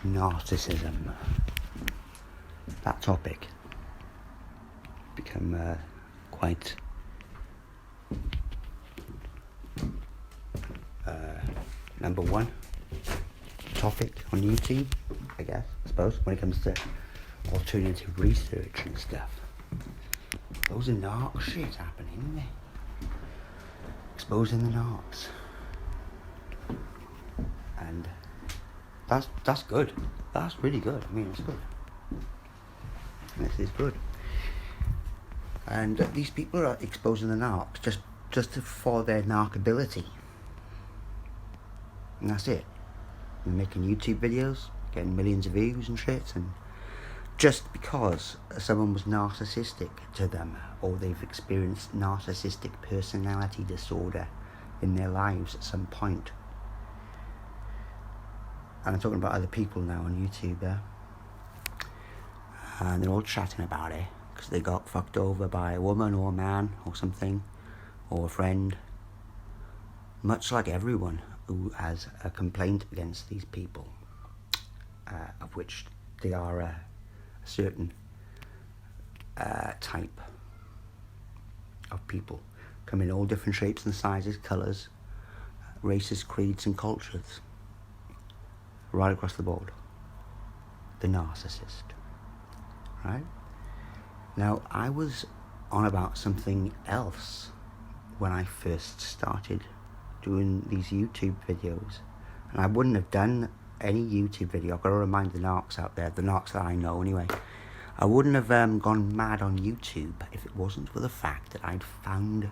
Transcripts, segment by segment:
narcissism. That topic become quite number one topic on YouTube, I suppose, when it comes to alternative research and stuff. Those are Narc shit happening, isn't they? Exposing the Narcs. And that's good. That's really good. I mean, it's good. This is good. And these people are exposing the Narcs just for their narcability. And that's it. They're making YouTube videos, getting millions of views and shit, and just because someone was narcissistic to them, or they've experienced narcissistic personality disorder in their lives at some point. And I'm talking about other people now on YouTube there. And they're all chatting about it because they got fucked over by a woman or a man or something, or a friend. Much like everyone who has a complaint against these people, of which they are a certain type of people, come in all different shapes and sizes, colours, races, creeds and cultures, right across the board. The narcissist. Right? Now, I was on about something else when I first started doing these YouTube videos, and I wouldn't have done any YouTube video. I've got to remind the Narcs out there, the Narcs that I know anyway, I wouldn't have gone mad on YouTube if it wasn't for the fact that I'd found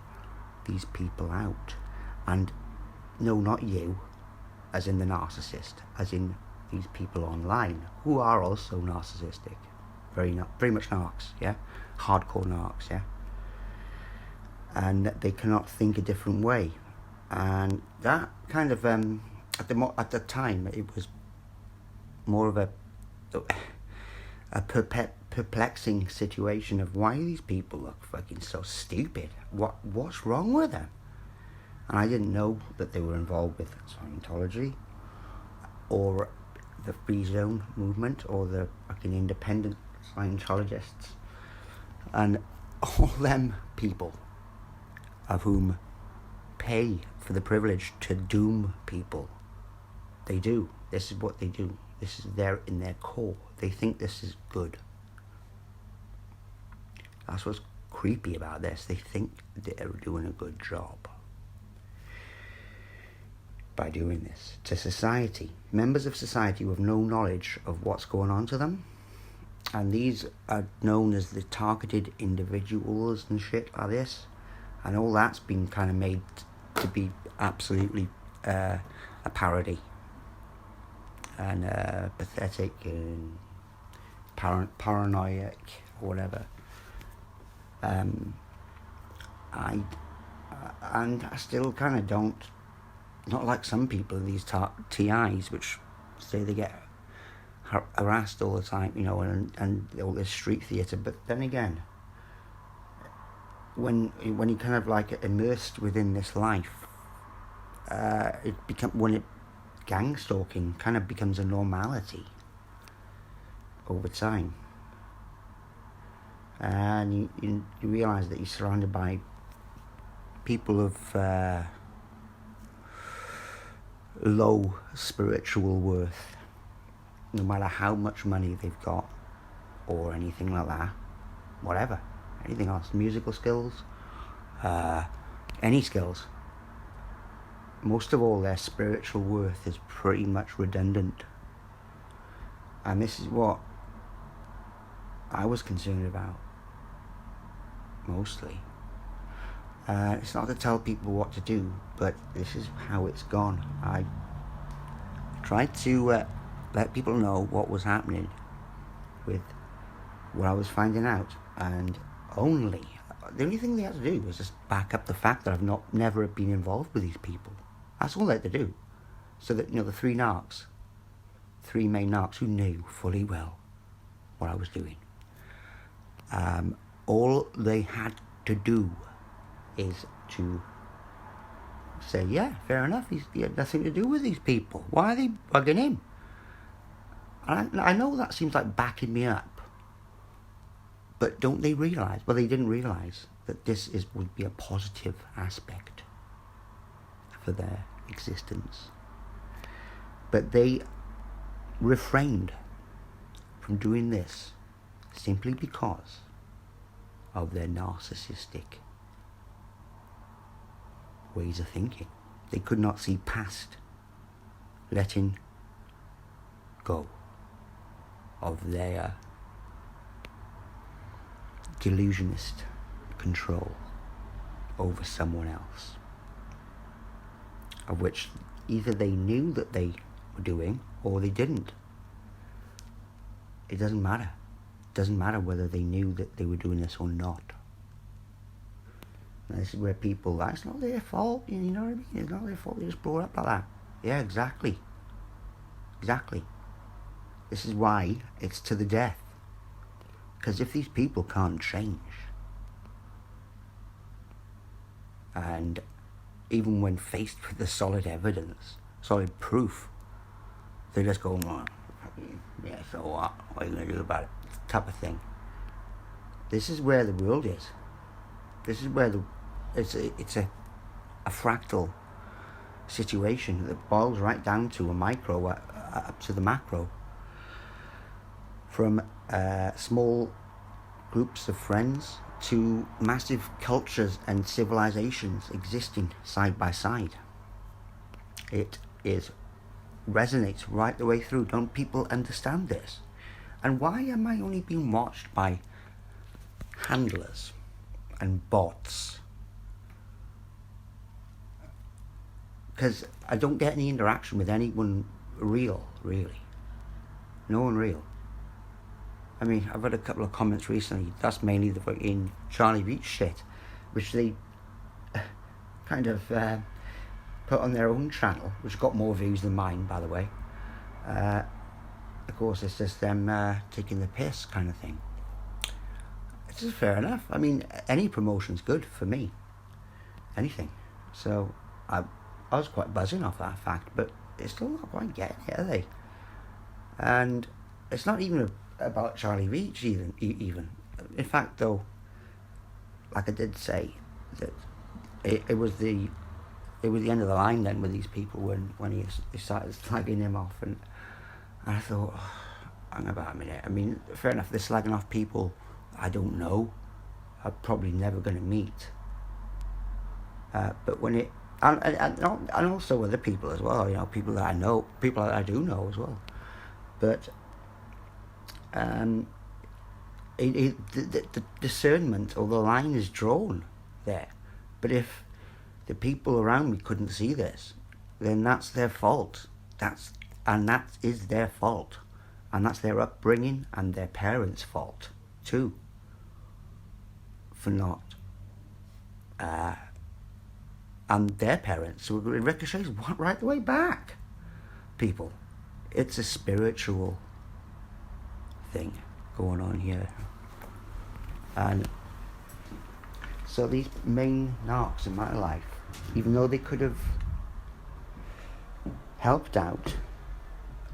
these people out. And no, not you, as in the narcissist, as in these people online who are also narcissistic, very much Narcs, yeah, hardcore Narcs, yeah, and they cannot think a different way. And that kind of at the time it was more of a perplexing situation of why these people look fucking so stupid. What's wrong with them? And I didn't know that they were involved with Scientology or the Free Zone movement or the fucking independent Scientologists and all them people of whom pay for the privilege to doom people. They do. This is what they do. This is in their core. They think this is good. That's what's creepy about this. They think they're doing a good job by doing this to society. Members of society with no knowledge of what's going on to them. And these are known as the targeted individuals and shit like this. And all that's been kind of made to be absolutely a parody. And pathetic and paranoid or whatever. I still kind of don't, not like some people in these TIs, which say they get harassed all the time, you know, and all this street theatre. But then again, when you kind of like immersed within this life, gang stalking kind of becomes a normality over time. And you realise that you're surrounded by people of low spiritual worth, no matter how much money they've got or anything like that, whatever, anything else, musical skills, any skills. Most of all, their spiritual worth is pretty much redundant. And this is what I was concerned about, mostly. It's not to tell people what to do, but this is how it's gone. I tried to let people know what was happening with what I was finding out, and the only thing they had to do was just back up the fact that I've never been involved with these people. That's all they had to do. So that, you know, the three main Narcs who knew fully well what I was doing. All they had to do is to say, yeah, fair enough, he had nothing to do with these people. Why are they bugging him? And I know that seems like backing me up, but don't they realise? Well, they didn't realise that this would be a positive aspect for their existence. But they refrained from doing this simply because of their narcissistic ways of thinking. They could not see past letting go of their delusionist control over someone else, of which either they knew that they were doing or they didn't. It doesn't matter. It doesn't matter whether they knew that they were doing this or not. Now, this is where people, that's not their fault, you know what I mean? It's not their fault, they just brought up like that. Yeah, exactly. Exactly. This is why it's to the death. Because if these people can't change, and even when faced with the solid evidence, solid proof, they just go, well, yeah, so what? What are you going to do about it? Type of thing. This is where the world is. This is where it's a fractal situation that boils right down to a micro, up to the macro. From small groups of friends to massive cultures and civilizations existing side by side. It resonates right the way through. Don't people understand this? And why am I only being watched by handlers and bots? Because I don't get any interaction with anyone real, really. No one real. I mean, I've had a couple of comments recently. That's mainly the fucking Charlie Beach shit, which they kind of put on their own channel, which got more views than mine, by the way. Of course, it's just them taking the piss kind of thing. It's just fair enough. I mean, any promotion's good for me. Anything. So, I was quite buzzing off that fact, but they're still not quite getting it, are they? And it's not even about Charlie Beach even. In fact, though, like I did say, that it was the end of the line then with these people when he started slagging him off, and I thought, oh, hang about a minute. I mean, fair enough, they're slagging off people I don't know, I'm probably never going to meet. But when it and also other people as well, you know, people that I know, people that I do know as well. But the discernment or the line is drawn there. But if the people around me couldn't see this, then that's their fault. That is their fault, and that's their upbringing and their parents' fault too, for not. And their parents, so it ricochets right the way back. People, it's a spiritual thing going on here. And so these main narcs in my life, even though they could have helped out,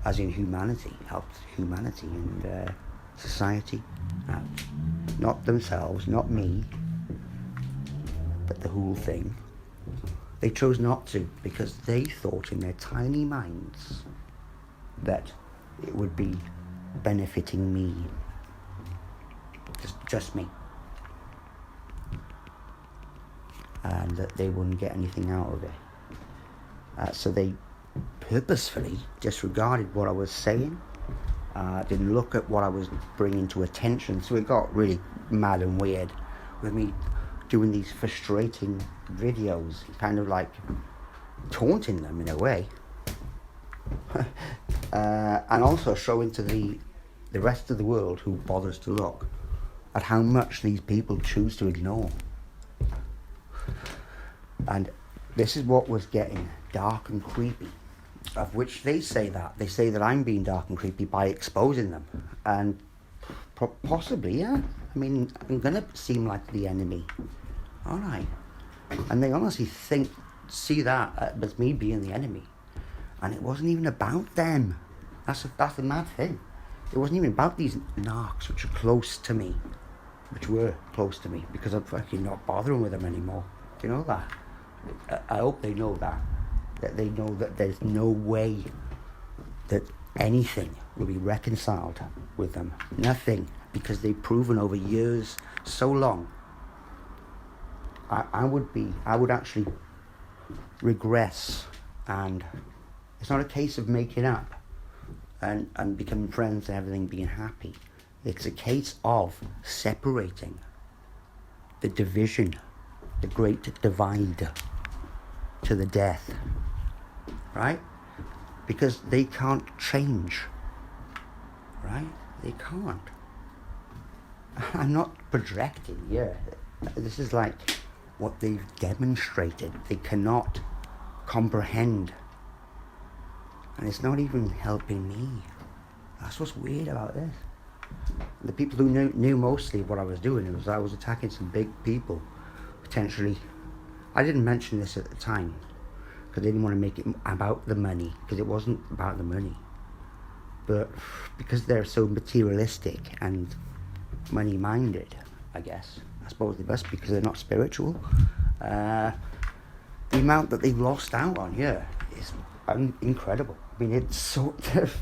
as in humanity, helped humanity and society out, not themselves, not me, but the whole thing, they chose not to, because they thought in their tiny minds that it would be benefiting me, just me, and that they wouldn't get anything out of it. So they purposefully disregarded what I was saying, didn't look at what I was bringing to attention. So it got really mad and weird with me doing these frustrating videos, kind of like taunting them in a way, and also showing to the rest of the world who bothers to look at how much these people choose to ignore. And this is what was getting dark and creepy, of which they say that I'm being dark and creepy by exposing them, and possibly, yeah. I mean, I'm gonna seem like the enemy, aren't I? And they honestly see that as me being the enemy, and it wasn't even about them. That's the mad thing. It wasn't even about these narcs, which were close to me, because I'm fucking not bothering with them anymore. Do you know that? I hope they know that they know that there's no way that anything will be reconciled with them. Nothing, because they've proven over years, so long. I would actually regress, and it's not a case of making up and becoming friends and everything being happy. It's a case of separating the division, the great divide to the death, right? Because they can't change, right? They can't. I'm not projecting, yeah. This is like what they've demonstrated. They cannot comprehend. And it's not even helping me. That's what's weird about this. The people who knew mostly what I was doing, I was attacking some big people, potentially. I didn't mention this at the time, because I didn't want to make it about the money, because it wasn't about the money. But because they're so materialistic and money-minded, I guess. I suppose they must, because they're not spiritual. The amount that they've lost out on here is incredible. I mean, it's sort of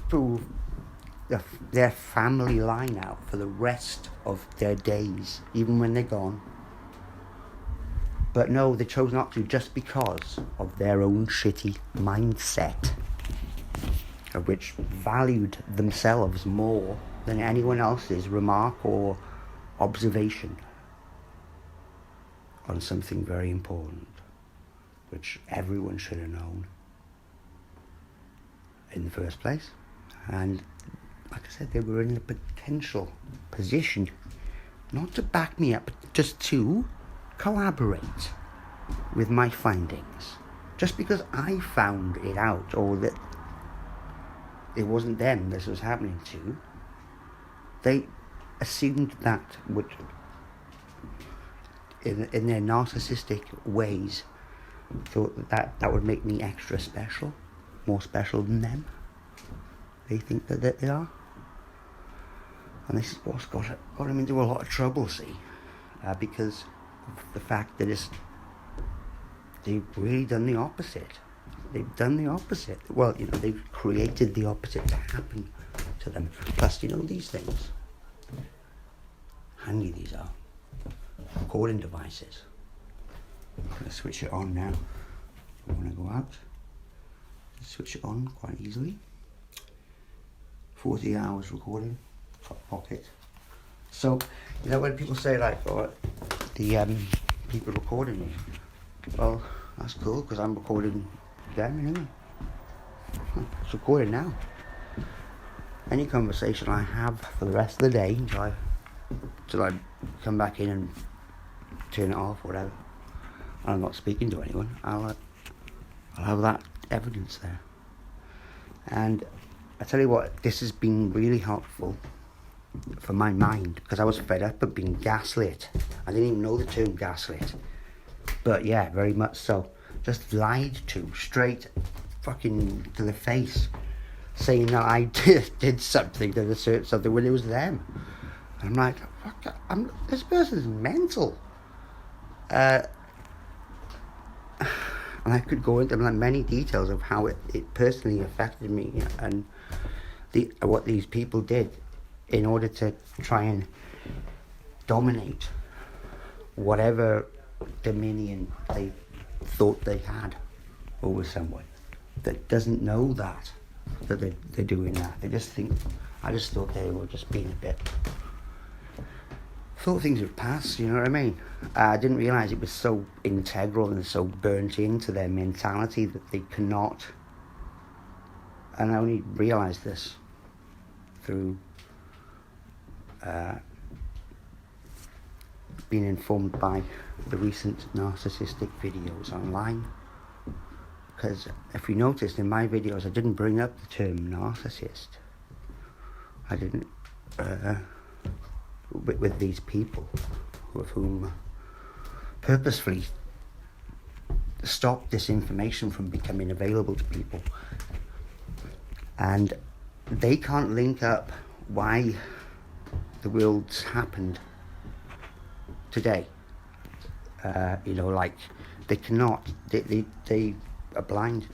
their family line out for the rest of their days, even when they're gone. But no, they chose not to, just because of their own shitty mindset, of which valued themselves more than anyone else's remark or observation on something very important, which everyone should have known in the first place. And like I said, they were in a potential position not to back me up, but just to collaborate with my findings. Just because I found it out, or that it wasn't them this was happening to, they assumed that would, in their narcissistic ways, thought that would make me extra special, more special than them. They think that they are. And this is what's got them into a lot of trouble, see, because of the fact that they've really done the opposite. They've done the opposite. Well, they've created the opposite to happen to them. Plus, these things, handy these are, recording devices. I'm going to switch it on now. I want to go out. Switch it on quite easily. 40 hours recording, top pocket. So, when people say the people recording me, well, that's cool, because I'm recording them anyway. It's recorded now. Any conversation I have for the rest of the day until I come back in and turn it off, whatever, and I'm not speaking to anyone, I'll have that evidence there. And I tell you what, this has been really helpful for my mind, because I was fed up of being gaslit. I didn't even know the term gaslit, but yeah, very much so. Just lied to, straight fucking to the face, saying that I did something to assert something when it was them. And I'm like, fuck, this person's mental. And I could go into many details of how it personally affected me, and what these people did in order to try and dominate whatever dominion they thought they had over someone that doesn't know that they're doing that. They just think, I just thought they were just being a bit, thought things would pass, you know what I mean? I didn't realise it was so integral and so burnt into their mentality that they cannot, and I only realised this through being informed by the recent narcissistic videos online. Because if you noticed in my videos, I didn't bring up the term narcissist. I didn't, with these people with whom purposefully stop this information from becoming available to people. And they can't link up why the world's happened today. Like they cannot. They are blind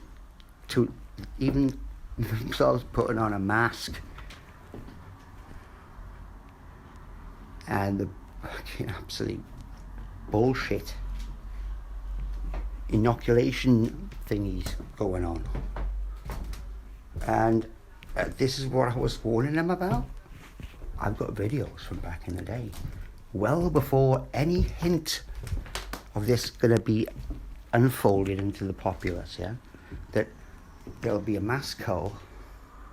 to even themselves putting on a mask and the fucking absolute bullshit inoculation thingies going on. And this is what I was warning them about. I've got videos from back in the day, well before any hint of this going to be unfolded into the populace, yeah? That there'll be a mass cull,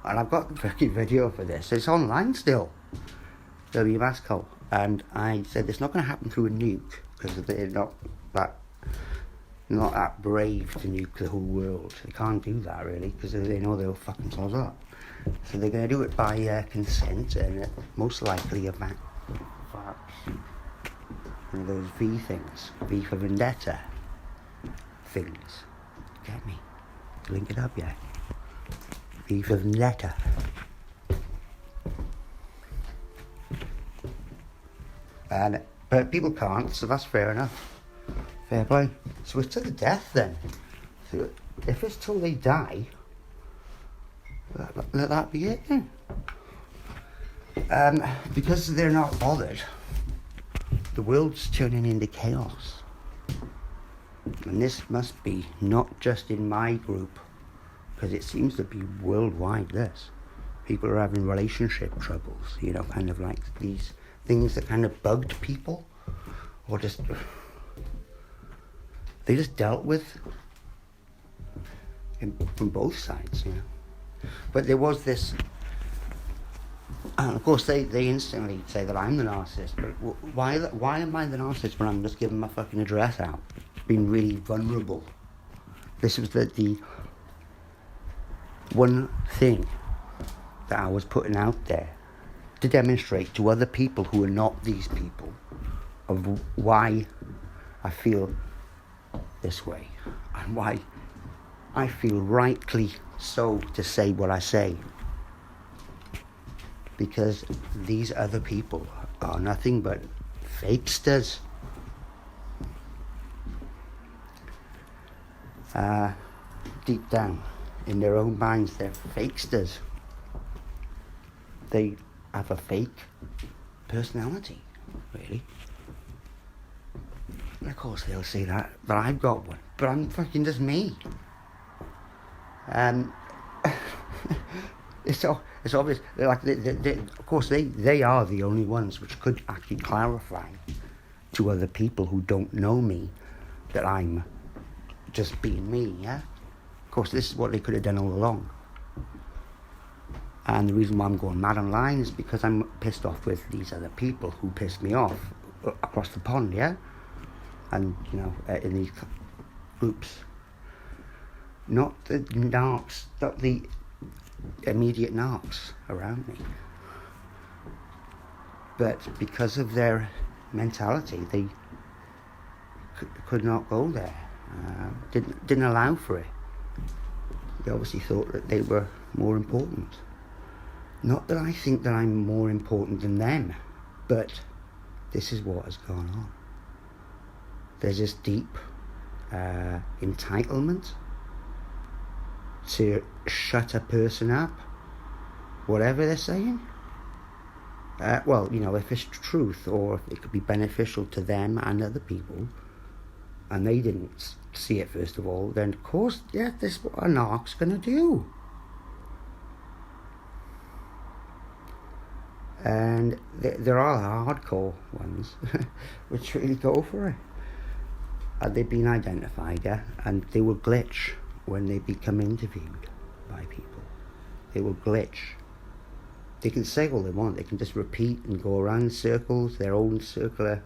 and I've got a fucking video for this. It's online still. There'll be a mass cull. And I said it's not going to happen through a nuke, because they're not that brave to nuke the whole world. They can't do that, really, because they know they'll fuck themselves up. So they're going to do it by consent, and most likely one of those V things, V for Vendetta things. Get me? Link it up, yeah. V for Vendetta. But people can't, so that's fair enough. Fair play. So it's to the death then. So if it's till they die, let that be it then. Because they're not bothered, the world's turning into chaos. And this must be not just in my group, because it seems to be worldwide, this. People are having relationship troubles, kind of like these things that kind of bugged people, or they just dealt with from both sides, But there was this, and of course they instantly say that I'm the narcissist, but why am I the narcissist when I'm just giving my fucking address out, being really vulnerable? This was the one thing that I was putting out there to demonstrate to other people who are not these people of why I feel this way and why I feel rightly so to say what I say, because these other people are nothing but fakesters. Deep down in their own minds, they're fakesters. They have a fake personality, really. And of course they'll say that I've got one, but I'm fucking just me. It's obvious. Of course they are the only ones which could actually clarify to other people who don't know me that I'm just being me, yeah? Of course, this is what they could have done all along. And the reason why I'm going mad online is because I'm pissed off with these other people who pissed me off across the pond, yeah? And, in these groups. Not the narcs, not the immediate narcs around me. But because of their mentality, they could not go there. Didn't allow for it. They obviously thought that they were more important. Not that I think that I'm more important than them, but this is what has gone on. There's this deep entitlement to shut a person up, whatever they're saying. If it's truth or if it could be beneficial to them and other people, and they didn't see it first of all, then of course, yeah, this is what a narc's gonna do. And there are hardcore ones which really go for it. And they've been identified, yeah, and they will glitch when they become interviewed by people. They will glitch. They can say all they want. They can just repeat and go around in circles, their own circular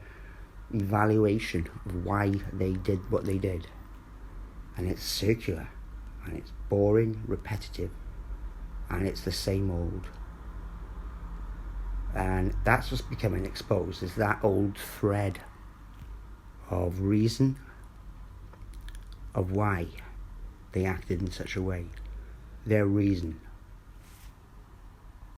evaluation of why they did what they did. And it's circular, and it's boring, repetitive, and it's the same old. And that's what's becoming exposed, is that old thread of reason of why they acted in such a way. Their reason